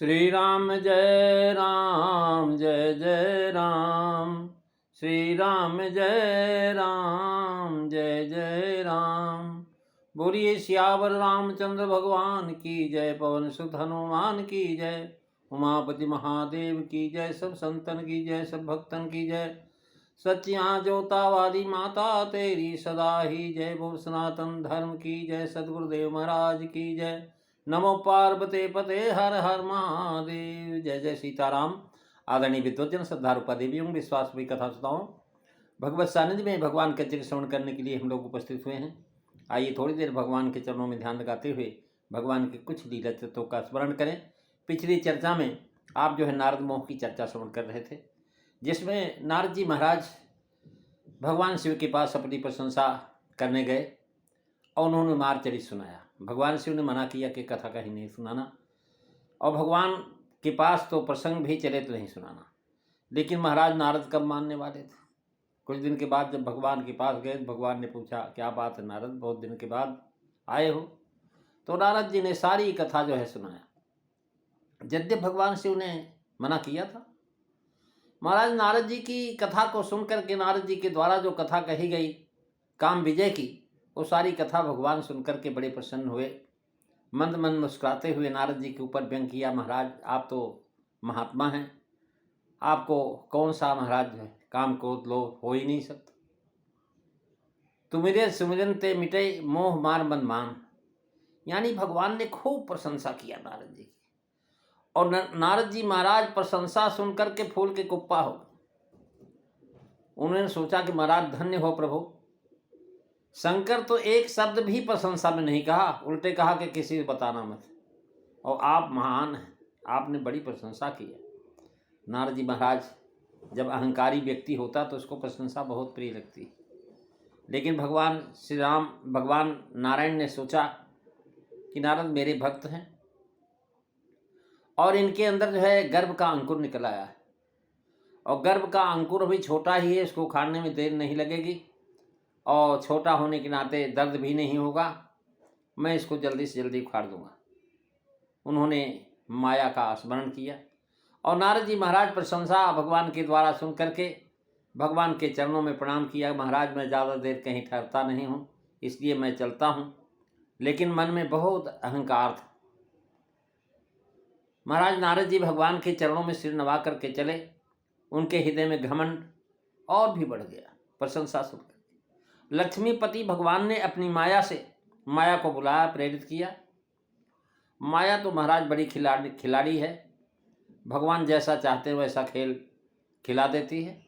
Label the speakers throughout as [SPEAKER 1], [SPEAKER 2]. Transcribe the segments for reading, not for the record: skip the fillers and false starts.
[SPEAKER 1] श्री राम जय जय राम। श्री राम जय जय राम। बोलिए सियावर रामचंद्र भगवान की जय। पवन सुत हनुमान की जय। उमापति महादेव की जय। सब संतन की जय, सब भक्तन की जय। सच्चियाँ जोता वाली माता तेरी सदा ही जय। बोल सनातन धर्म की जय। सदगुरुदेव महाराज की जय। नमो पार्वते पते हर हर महादेव। जय जय सीताराम। आदरणीय विद्वजन, श्रद्धारूपा देवियों, विश्वास भी कथा सुनाओ, भगवत सानिध्य में भगवान के चरित्र श्रवण करने के लिए हम लोग उपस्थित हुए हैं। आइए थोड़ी देर भगवान के चरणों में ध्यान लगाते हुए भगवान के कुछ लीला चित्रों का स्मरण करें। पिछली चर्चा में आप नारद मोह की चर्चा श्रवण कर रहे थे, जिसमें नारद जी महाराज भगवान शिव के पास अपनी प्रशंसा करने गए और उन्होंने मारचरित सुनाया। भगवान शिव ने मना किया कि कथा कहीं नहीं सुनाना, और भगवान के पास तो प्रसंग भी चले तो नहीं सुनाना। लेकिन महाराज नारद कब मानने वाले थे। कुछ दिन के बाद जब भगवान के पास गए, भगवान ने पूछा क्या बात है नारद, बहुत दिन के बाद आए हो। तो नारद जी ने सारी कथा सुनाया। यद्यप भगवान शिव ने मना किया था, महाराज नारद जी की कथा को सुनकर के नारद जी के द्वारा जो कथा कही गई काम विजय की, वो सारी कथा भगवान सुनकर के बड़े प्रसन्न हुए। मंद मंद मुस्कुराते हुए नारद जी के ऊपर व्यंग किया, महाराज आप तो महात्मा हैं, आपको कौन सा महाराज काम क्रोध लोभ हो ही नहीं सकता। तुमिरे सुमिरन ते मिटे मोह मार मन मान। यानी भगवान ने खूब प्रशंसा किया नारद जी की, और नारद जी महाराज प्रशंसा सुनकर के फूल के कुप्पा हो गए। उन्होंने सोचा कि महाराज धन्य हो प्रभु, शंकर तो एक शब्द भी प्रशंसा में नहीं कहा, उल्टे कहा कि किसी को बताना मत, और आप महान हैं, आपने बड़ी प्रशंसा की है। नारद जी महाराज जब अहंकारी व्यक्ति होता तो उसको प्रशंसा बहुत प्रिय लगती, लेकिन भगवान श्री राम, भगवान नारायण ने सोचा कि नारद मेरे भक्त हैं और इनके अंदर गर्भ का अंकुर निकल आया है, और गर्भ का अंकुर अभी छोटा ही है, इसको उखाड़ने में देर नहीं लगेगी, और छोटा होने के नाते दर्द भी नहीं होगा, मैं इसको जल्दी से जल्दी उखाड़ दूंगा। उन्होंने माया का स्मरण किया, और नारद जी महाराज प्रशंसा भगवान के द्वारा सुन करके भगवान के चरणों में प्रणाम किया। महाराज मैं ज़्यादा देर कहीं ठहरता नहीं हूँ, इसलिए मैं चलता हूँ। लेकिन मन में बहुत अहंकार था। महाराज नारद जी भगवान के चरणों में सिर नवा करके चले। उनके हृदय में घमंड और भी बढ़ गया प्रशंसा सुनकर। लक्ष्मीपति भगवान ने अपनी माया से माया को बुलाया, प्रेरित किया। माया तो महाराज बड़ी खिलाड़ी है, भगवान जैसा चाहते हैं वैसा खेल खिला देती है।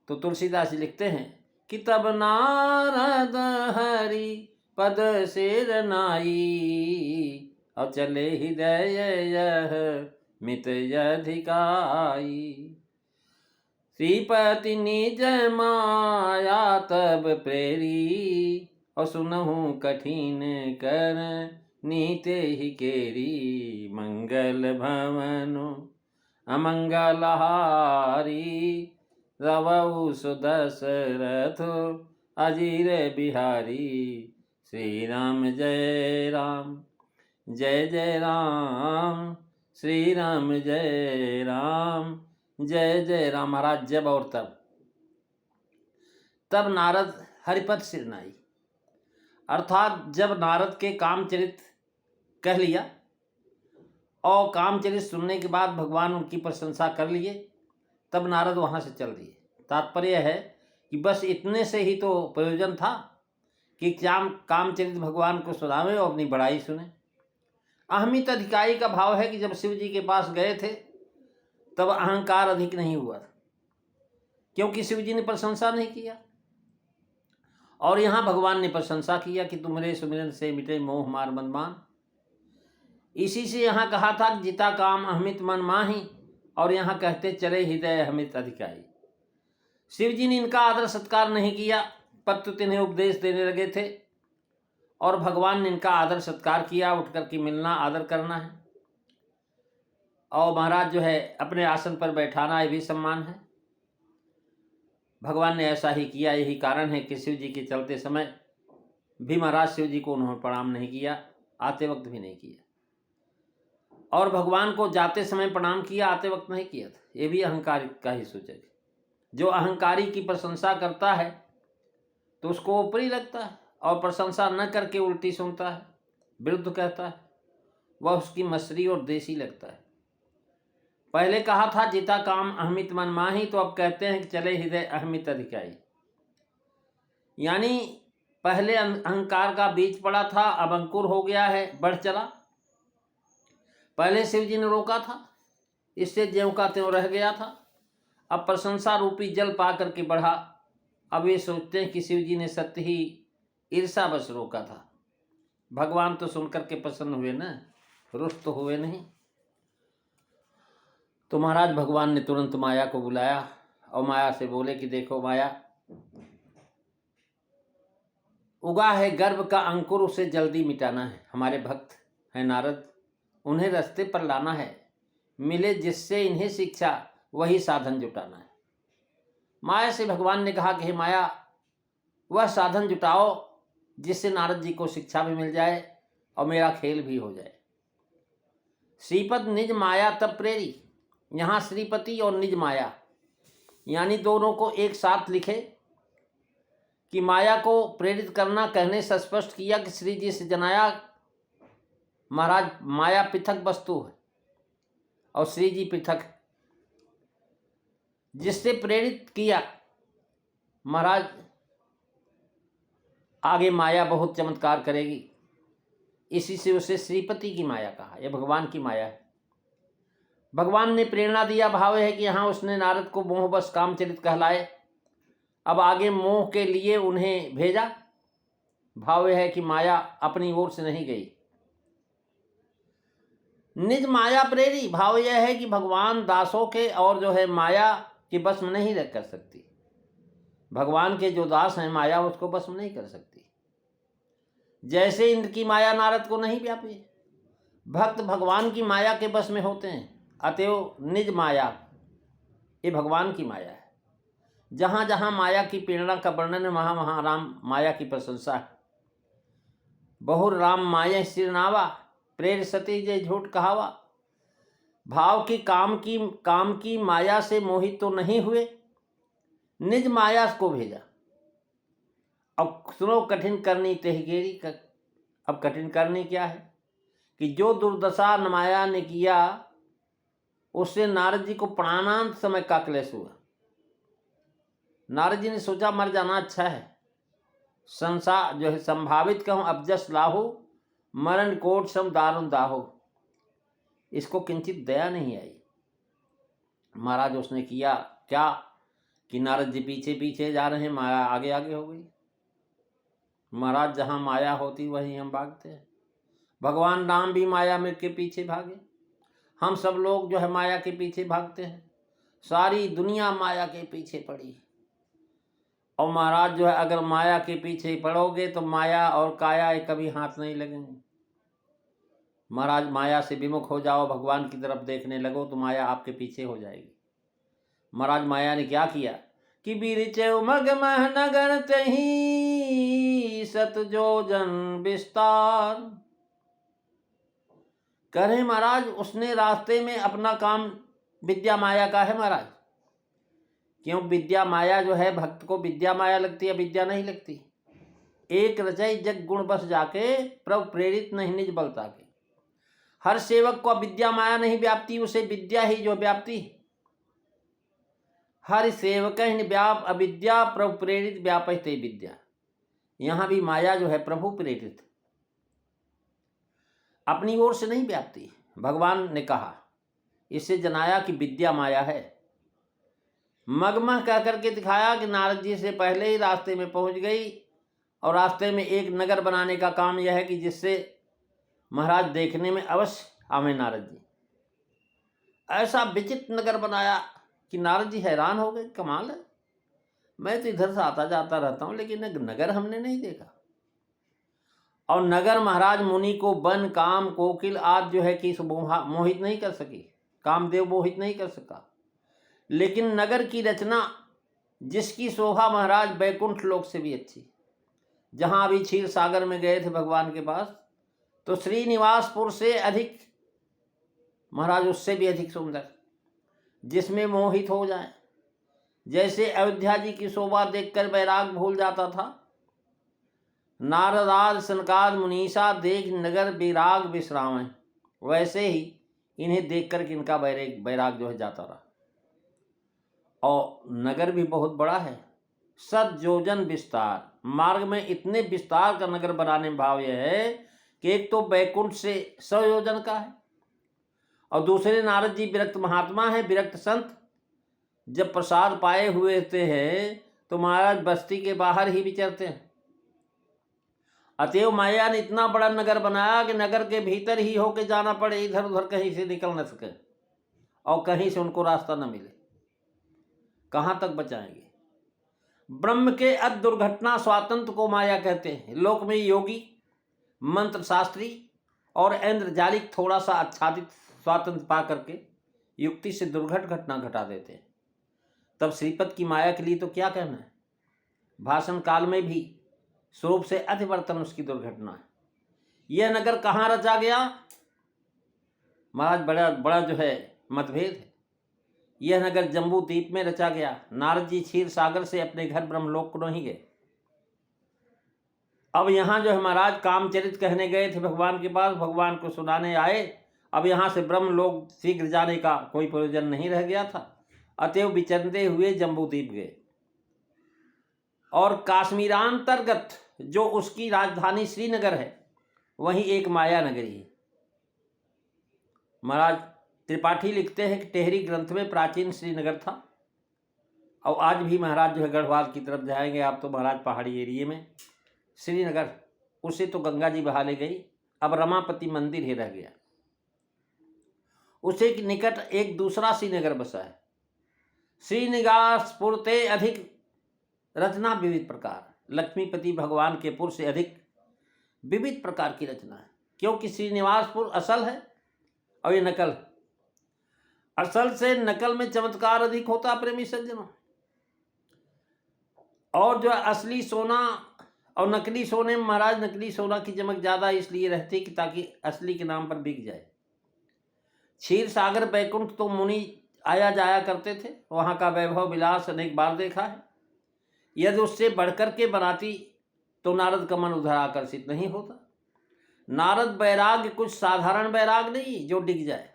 [SPEAKER 1] तो तुलसीदास जी लिखते हैं कि तब नारद हरि पद सिर नाई, और चले हृदय यह मित अधिकाई। श्रीपति निज माया तब प्रेरी, और सुनहु कठिन कर नीते ही केरी। मंगल भवनु अमंगलहारी, रवऊ सुदशरथ अजीर बिहारी। श्री राम जय जय राम। श्री राम जय जय राम। महाराज जब और तब नारद हरिपद सिर नाई, अर्थात जब नारद के कामचरित कह लिया और कामचरित सुनने के बाद भगवान उनकी प्रशंसा कर लिए, तब नारद वहाँ से चल दिए। तात्पर्य है कि बस इतने से ही तो प्रयोजन था कि कामचरित भगवान को सुनावे और अपनी बड़ाई सुने। अहमित अधिकारी का भाव है कि जब शिव जी के पास गए थे तब अहंकार अधिक नहीं हुआ था, क्योंकि शिव जी ने प्रशंसा नहीं किया, और यहाँ भगवान ने प्रशंसा किया कि तुम्हारे सुमिरन से मिटे मोह मार मन मान। इसी से यहाँ कहा था कि जिता काम अहमित मन माही, और यहाँ कहते चले हृदय अहमित अधिकारी। शिव जी ने इनका आदर सत्कार नहीं किया, प्रत्युत इन्हें उपदेश देने लगे थे, और भगवान ने इनका आदर सत्कार किया। उठ कर के मिलना, आदर करना है, और महाराज अपने आसन पर बैठाना, ये भी सम्मान है। भगवान ने ऐसा ही किया। यही कारण है कि शिव जी के चलते समय भी महाराज शिव जी को उन्होंने प्रणाम नहीं किया, आते वक्त भी नहीं किया। और भगवान को जाते समय प्रणाम किया, आते वक्त नहीं किया था। ये भी अहंकार का ही सूचक है। जो अहंकारी की प्रशंसा करता है तो उसको ऊपरी लगता है, और प्रशंसा न करके उल्टी सुनता है, विरुद्ध कहता है, वह उसकी मसरी और देसी लगता है। पहले कहा था जिता काम अहमित मन माही, तो अब कहते हैं कि चले हृदय अहमित अधिकारी। यानी पहले अहंकार का बीज पड़ा था, अब अंकुर हो गया है, बढ़ चला। पहले शिव जी ने रोका था, इससे ज्यों का त्यों रह गया था। अब प्रशंसा रूपी जल पा करके बढ़ा। अब ये सोचते हैं कि शिव जी ने सत्य ही ईर्षा बस रोका था। भगवान तो सुनकर के प्रसन्न हुए ना, रुष्ट तो हुए नहीं। तो महाराज भगवान ने तुरंत माया को बुलाया और माया से बोले कि देखो माया, उगा है गर्भ का अंकुर, उसे जल्दी मिटाना है। हमारे भक्त हैं नारद, उन्हें रास्ते पर लाना है। मिले जिससे इन्हें शिक्षा, वही साधन जुटाना है। माया से भगवान ने कहा कि हे माया, वह साधन जुटाओ जिससे नारद जी को शिक्षा भी मिल जाए और मेरा खेल भी हो जाए। श्रीपद निज माया तब प्रेरी। यहाँ श्रीपति और निज माया यानी दोनों को एक साथ लिखे कि माया को प्रेरित करना कहने से स्पष्ट किया कि श्री जी से जनाया महाराज माया पृथक वस्तु है और श्री जी पृथक। जिससे प्रेरित किया महाराज, आगे माया बहुत चमत्कार करेगी। इसी से उसे श्रीपति की माया कहा। यह भगवान की माया है। भगवान ने प्रेरणा दिया। भाव है कि यहाँ उसने नारद को मोह बस कामचरित कहलाए, अब आगे मोह के लिए उन्हें भेजा। भाव है कि माया अपनी ओर से नहीं गई, निज माया प्रेरी। भाव यह है कि भगवान दासों के और जो है माया के बस में नहीं रख कर सकती। भगवान के जो दास हैं माया उसको बस में नहीं कर सकती। जैसे इंद्र की माया नारद को नहीं व्यापी, भक्त भगवान की माया के बस में होते हैं। अतएव निज माया ये भगवान की माया है। जहाँ जहाँ माया की प्रेरणा का वर्णन है वहाँ वहाँ राम माया की प्रशंसा है। बहुर राम माया सिरनावा, प्रेर सती जय झूठ कहावा। भाव की काम की माया से मोहित तो नहीं हुए, निज माया को भेजा। अब सुनो कठिन करनी तेहगेरी। अब कठिन करनी क्या है कि जो दुर्दशा माया ने किया उससे नारद जी को प्राणांत समय का क्लेश हुआ। नारद जी ने सोचा मर जाना अच्छा है। संसार जो है संभावित कहूँ अबजस लाहू, मरण कोट सम दारुण दाहो। इसको किंचित दया नहीं आई। महाराज उसने किया क्या कि नारद जी पीछे पीछे जा रहे हैं, माया आगे आगे हो गई। महाराज जहाँ माया होती वहीं हम भागते हैं। भगवान राम भी माया में के पीछे भागे। हम सब लोग जो है माया के पीछे भागते हैं। सारी दुनिया माया के पीछे पड़ी। और महाराज जो है अगर माया के पीछे पड़ोगे तो माया और काया कभी हाथ नहीं लगेंगे। महाराज माया से विमुख हो जाओ, भगवान की तरफ देखने लगो तो माया आपके पीछे हो जाएगी। महाराज माया ने क्या किया कि बीरिचे मग मह नगर तही सत जो जन विस्तार। करे महाराज उसने रास्ते में अपना काम, विद्या माया का है महाराज। क्यों विद्या माया जो है भक्त को विद्या माया लगती है, विद्या नहीं लगती। एक रचय जग गुण बस जाके, प्रभु प्रेरित नहीं निज बलता के। हर सेवक को विद्या माया नहीं व्याप्ति, उसे विद्या ही जो व्याप्ति। हर सेवक व्याप अविद्या, प्रभु प्रेरित व्यापते विद्या। यहाँ भी माया जो है प्रभु प्रेरित, अपनी ओर से नहीं व्याप्ति। भगवान ने कहा, इससे जनाया कि विद्या माया है। मगमह कह करके दिखाया कि नारद जी से पहले ही रास्ते में पहुंच गई। और रास्ते में एक नगर बनाने का काम यह है कि जिससे महाराज देखने में अवश्य आवे नारद जी। ऐसा विचित्र नगर बनाया कि नारद जी हैरान हो गए। कमाल है, मैं तो इधर से आता जाता रहता हूँ लेकिन नगर हमने नहीं देखा। और नगर महाराज मुनि को वन काम कोकिल आदि जो है कि मोहित नहीं कर सकी, कामदेव मोहित नहीं कर सका। लेकिन नगर की रचना जिसकी शोभा महाराज बैकुंठ लोक से भी अच्छी। जहाँ अभी क्षीर सागर में गए थे भगवान के पास, तो श्रीनिवासपुर से अधिक महाराज उससे भी अधिक सुंदर, जिसमें मोहित हो जाए। जैसे अयोध्या जी की शोभा देखकर बैराग भूल जाता था, नारदाद सनकाद मुनीषा देख नगर बैराग विश्राम, वैसे ही इन्हें देखकर कि इनका बैराग जो है जाता रहा। और नगर भी बहुत बड़ा है, 7 योजन विस्तार, मार्ग में इतने विस्तार का नगर बनाने में भाव यह है कि एक तो बैकुंठ से 100 योजन का है, और दूसरे नारद जी विरक्त महात्मा है, विरक्त संत जब प्रसाद पाए हुए होते हैं तो महाराज बस्ती के बाहर ही विचरते हैं। अतएव माया ने इतना बड़ा नगर बनाया कि नगर के भीतर ही होके जाना पड़े, इधर उधर कहीं से निकल न सके और कहीं से उनको रास्ता न मिले। कहाँ तक बचाएंगे? ब्रह्म के अद दुर्घटना स्वातंत्र को माया कहते हैं। लोक में योगी, मंत्र शास्त्री और इंद्रजालिक थोड़ा सा आच्छादित स्वातंत्र पा करके युक्ति से दुर्घट घटना घटा देते हैं। तब श्रीपद की माया के लिए तो क्या कहना है। भाषण काल में भी स्वरूप से अधिवर्तन उसकी दुर्घटना है। यह नगर कहाँ रचा गया महाराज? बड़ा बड़ा जो है मतभेद है। यह नगर जम्बू द्वीप में रचा गया। नारद जी क्षीर सागर से अपने घर ब्रह्मलोक को नहीं गए। अब यहाँ जो है महाराज कामचरित कहने गए थे भगवान के पास, भगवान को सुनाने आए। अब यहाँ से ब्रह्मलोक शीघ्र जाने का कोई प्रयोजन नहीं रह गया था, अतएव विचरते हुए जम्बू द्वीप गए। और काश्मीरांतर्गत जो उसकी राजधानी श्रीनगर है, वहीं एक माया नगरी है। महाराज त्रिपाठी लिखते हैं कि टेहरी ग्रंथ में प्राचीन श्रीनगर था, और आज भी महाराज जो है गढ़वाल की तरफ जाएंगे आप तो महाराज पहाड़ी एरिए में श्रीनगर, उसे तो गंगा जी बहा ले गई, अब रमापति मंदिर ही रह गया। उसे के निकट एक दूसरा श्रीनगर बसा है। श्रीनिवासपुर ते अधिक रचना विविध प्रकार, लक्ष्मीपति भगवान के पुर से अधिक विविध प्रकार की रचना है, क्योंकि श्रीनिवासपुर असल है और ये नकल। असल से नकल में चमत्कार अधिक होता प्रेमी सज्जनों। और जो असली सोना और नकली सोने में महाराज नकली सोना की चमक ज्यादा इसलिए रहती कि ताकि असली के नाम पर बिक जाए। क्षीर सागर बैकुंठ तो मुनि आया जाया करते थे, वहां का वैभव विलास अनेक बार देखा है। यदि उससे बढ़कर के बनाती तो नारद का मन उधर आकर्षित नहीं होता। नारद बैराग कुछ साधारण बैराग नहीं जो डिग जाए,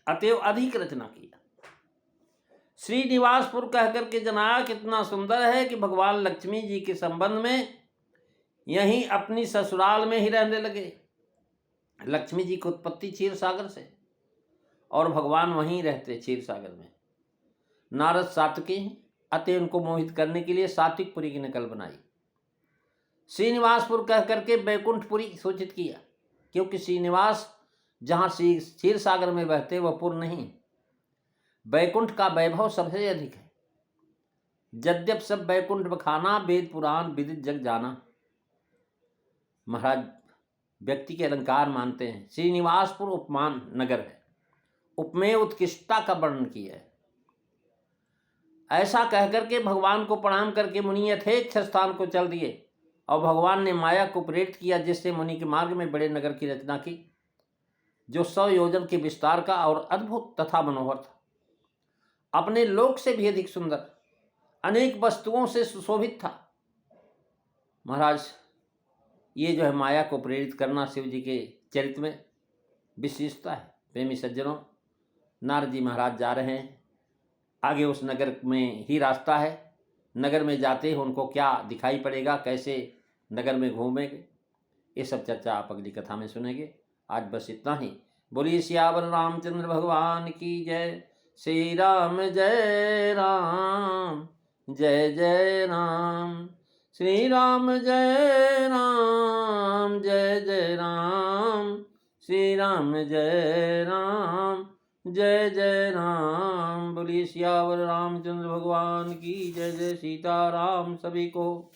[SPEAKER 1] अतएव अधिक रचना किया। श्रीनिवासपुर कहकर के जनाया कितना सुंदर है कि भगवान लक्ष्मी जी के संबंध में यहीं अपनी ससुराल में ही रहने लगे। लक्ष्मी जी की उत्पत्ति क्षीर सागर से, और भगवान वहीं रहते क्षीर सागर में। नारद सात्विकी हैं, अतः उनको मोहित करने के लिए सात्विकपुरी की नकल बनाई। श्रीनिवासपुर कह करके बैकुंठपुरी सूचित किया, क्योंकि श्रीनिवास जहाँ क्षीर सागर में बहते वह पुर नहीं, बैकुंठ का वैभव सबसे अधिक है। यद्यप सब बैकुंठ बखाना, वेद पुराण विदित जग जाना। महाराज व्यक्ति के अलंकार मानते हैं। श्रीनिवासपुर उपमान नगर है, उपमेय उत्कृष्टता का वर्णन किया है। ऐसा कहकर के भगवान को प्रणाम करके मुनि यथेच्छ स्थान को चल दिए, और भगवान ने माया को प्रेरित किया, जिससे मुनि के मार्ग में बड़े नगर की रचना की, जो 100 योजन के विस्तार का और अद्भुत तथा मनोहर था। अपने लोक से भी अधिक सुंदर, अनेक वस्तुओं से सुशोभित था। महाराज ये जो है माया को प्रेरित करना शिव जी के चरित्र में विशेषता है। प्रेमी सज्जनों, नारद जी महाराज जा रहे हैं, आगे उस नगर में ही रास्ता है। नगर में जाते ही उनको क्या दिखाई पड़ेगा, कैसे नगर में घूमेंगे, ये सब चर्चा आप अगली कथा में सुनेंगे। आज बस इतना ही। बोलिए सियावर रामचंद्र भगवान की जय। श्री राम जय राम, जय जय राम। श्री राम जय राम, जय जय राम। श्री राम जय राम, जय जय राम। बोलिए सियावर रामचंद्र भगवान की जय। जय सीताराम। सभी को